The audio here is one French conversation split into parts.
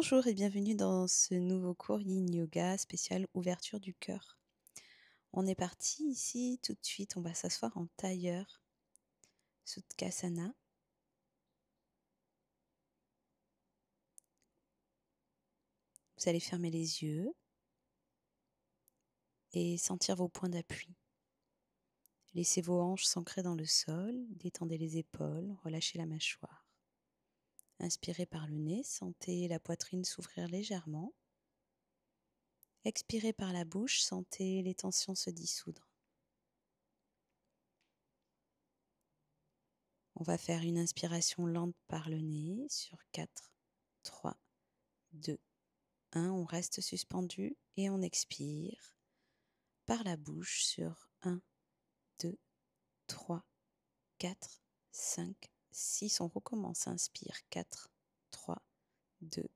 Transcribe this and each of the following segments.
Bonjour et bienvenue dans ce nouveau cours Yin Yoga spécial ouverture du cœur. On est parti ici tout de suite, on va s'asseoir en tailleur, Sukhasana. Vous allez fermer les yeux et sentir vos points d'appui. Laissez vos hanches s'ancrer dans le sol, détendez les épaules, relâchez la mâchoire. Inspirez par le nez, sentez la poitrine s'ouvrir légèrement. Expirez par la bouche, sentez les tensions se dissoudre. On va faire une inspiration lente par le nez sur 4, 3, 2, 1. On reste suspendu et on expire par la bouche sur 1, 2, 3, 4, 5, 6. On recommence. Inspire 4, 3, 2,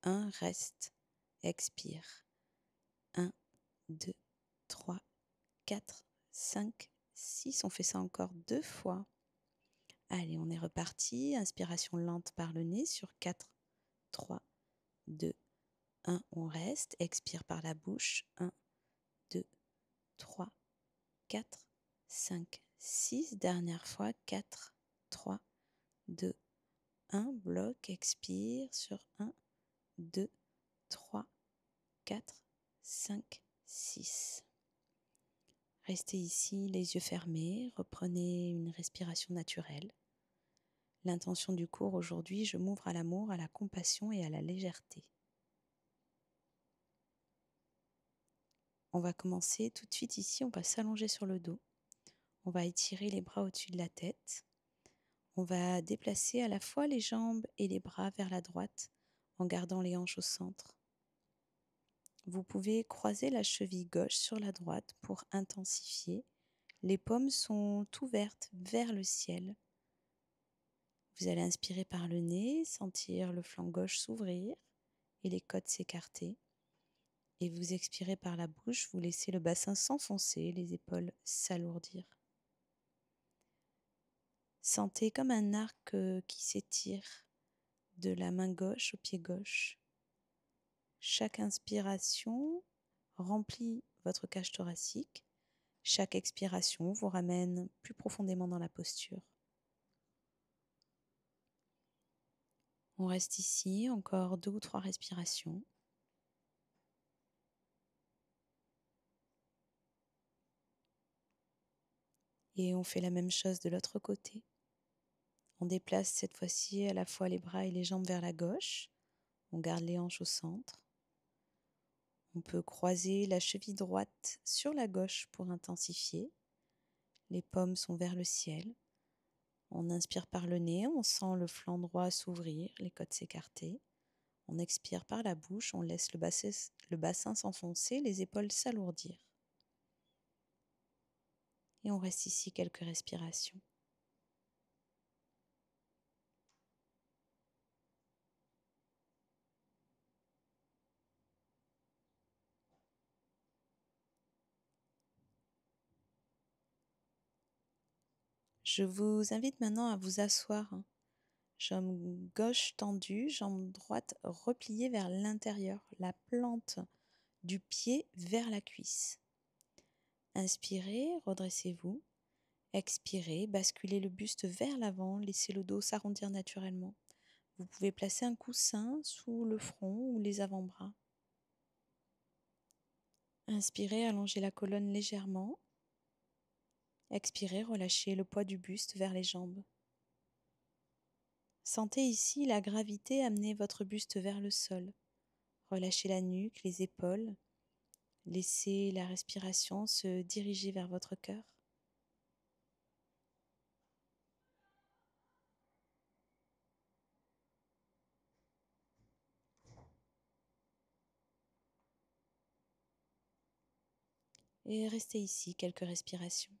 1. Reste. Expire 1, 2, 3, 4, 5, 6. On fait ça encore 2 fois. Allez, on est reparti. Inspiration lente par le nez sur 4, 3, 2, 1. On reste. Expire par la bouche. 1, 2, 3, 4, 5, 6. Dernière fois. 4, 3, 2, 1. Bloc. Expire sur 1, 2, 3, 4, 5, 6. Restez ici, les yeux fermés. Reprenez une respiration naturelle. L'intention du cours aujourd'hui, je m'ouvre à l'amour, à la compassion et à la légèreté. On va commencer tout de suite ici, on va s'allonger sur le dos. On va étirer les bras au-dessus de la tête. On va déplacer à la fois les jambes et les bras vers la droite en gardant les hanches au centre. Vous pouvez croiser la cheville gauche sur la droite pour intensifier. Les paumes sont ouvertes vers le ciel. Vous allez inspirer par le nez, sentir le flanc gauche s'ouvrir et les côtes s'écarter. Et vous expirez par la bouche, vous laissez le bassin s'enfoncer, les épaules s'alourdir. Sentez comme un arc qui s'étire de la main gauche au pied gauche. Chaque inspiration remplit votre cage thoracique. Chaque expiration vous ramène plus profondément dans la posture. On reste ici, encore 2 ou 3 respirations. Et on fait la même chose de l'autre côté. On déplace cette fois-ci à la fois les bras et les jambes vers la gauche. On garde les hanches au centre. On peut croiser la cheville droite sur la gauche pour intensifier. Les paumes sont vers le ciel. On inspire par le nez, on sent le flanc droit s'ouvrir, les côtes s'écarter. On expire par la bouche, on laisse le bassin s'enfoncer, les épaules s'alourdir. Et on reste ici quelques respirations. Je vous invite maintenant à vous asseoir. Jambe gauche tendue, jambe droite repliée vers l'intérieur, la plante du pied vers la cuisse. Inspirez, redressez-vous. Expirez, basculez le buste vers l'avant, laissez le dos s'arrondir naturellement. Vous pouvez placer un coussin sous le front ou les avant-bras. Inspirez, allongez la colonne légèrement. Expirez, relâchez le poids du buste vers les jambes. Sentez ici la gravité amener votre buste vers le sol. Relâchez la nuque, les épaules. Laissez la respiration se diriger vers votre cœur. Et restez ici quelques respirations.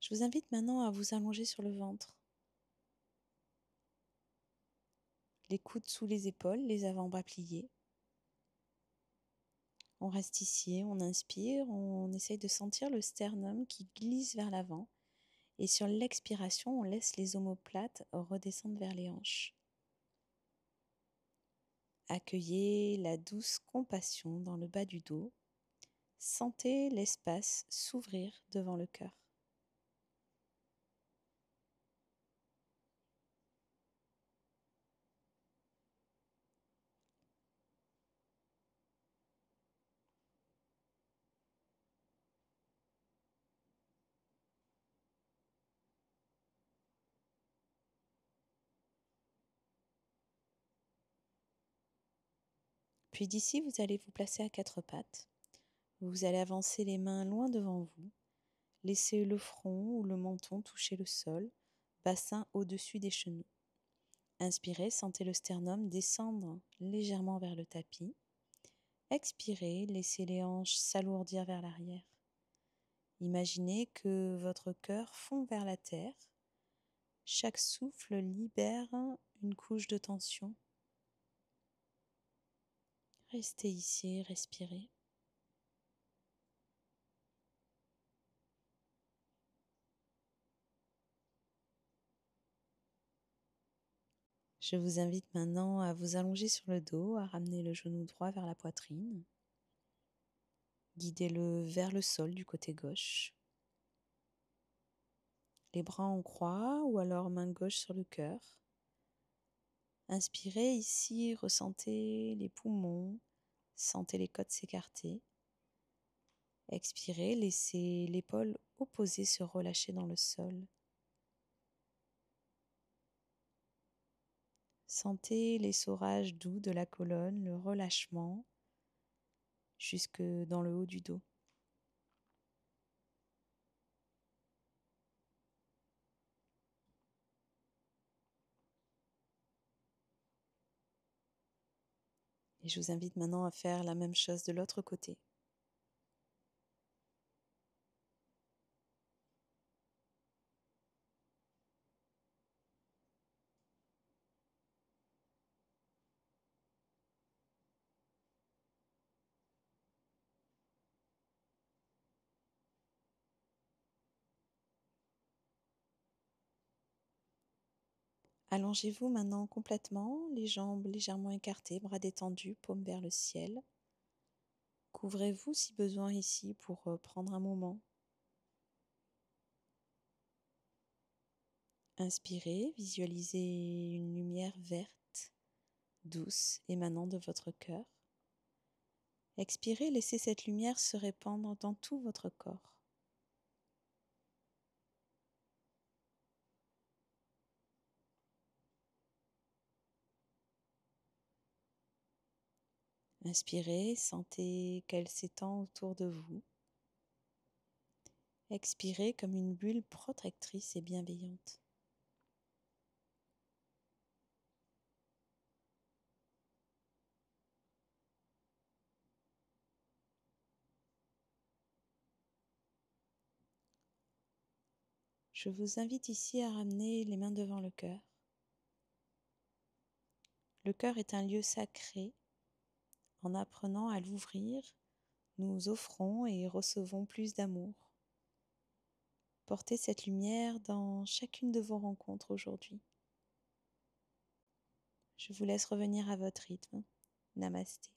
Je vous invite maintenant à vous allonger sur le ventre. Les coudes sous les épaules, les avant-bras pliés. On reste ici, on inspire, on essaye de sentir le sternum qui glisse vers l'avant. Et sur l'expiration, on laisse les omoplates redescendre vers les hanches. Accueillez la douce compassion dans le bas du dos. Sentez l'espace s'ouvrir devant le cœur. Puis d'ici, vous allez vous placer à quatre pattes. Vous allez avancer les mains loin devant vous. Laissez le front ou le menton toucher le sol, bassin au-dessus des genoux. Inspirez, sentez le sternum descendre légèrement vers le tapis. Expirez, laissez les hanches s'alourdir vers l'arrière. Imaginez que votre cœur fond vers la terre. Chaque souffle libère une couche de tension. Restez ici, respirez. Je vous invite maintenant à vous allonger sur le dos, à ramener le genou droit vers la poitrine. Guidez-le vers le sol du côté gauche. Les bras en croix ou alors main gauche sur le cœur. Inspirez ici, ressentez les poumons, sentez les côtes s'écarter. Expirez, laissez l'épaule opposée se relâcher dans le sol. Sentez l'essorage doux de la colonne, le relâchement jusque dans le haut du dos. Et je vous invite maintenant à faire la même chose de l'autre côté. Allongez-vous maintenant complètement, les jambes légèrement écartées, bras détendus, paumes vers le ciel. Couvrez-vous si besoin ici pour prendre un moment. Inspirez, visualisez une lumière verte, douce, émanant de votre cœur. Expirez, laissez cette lumière se répandre dans tout votre corps. Inspirez, sentez qu'elle s'étend autour de vous. Expirez comme une bulle protectrice et bienveillante. Je vous invite ici à ramener les mains devant le cœur. Le cœur est un lieu sacré. En apprenant à l'ouvrir, nous offrons et recevons plus d'amour. Portez cette lumière dans chacune de vos rencontres aujourd'hui. Je vous laisse revenir à votre rythme. Namasté.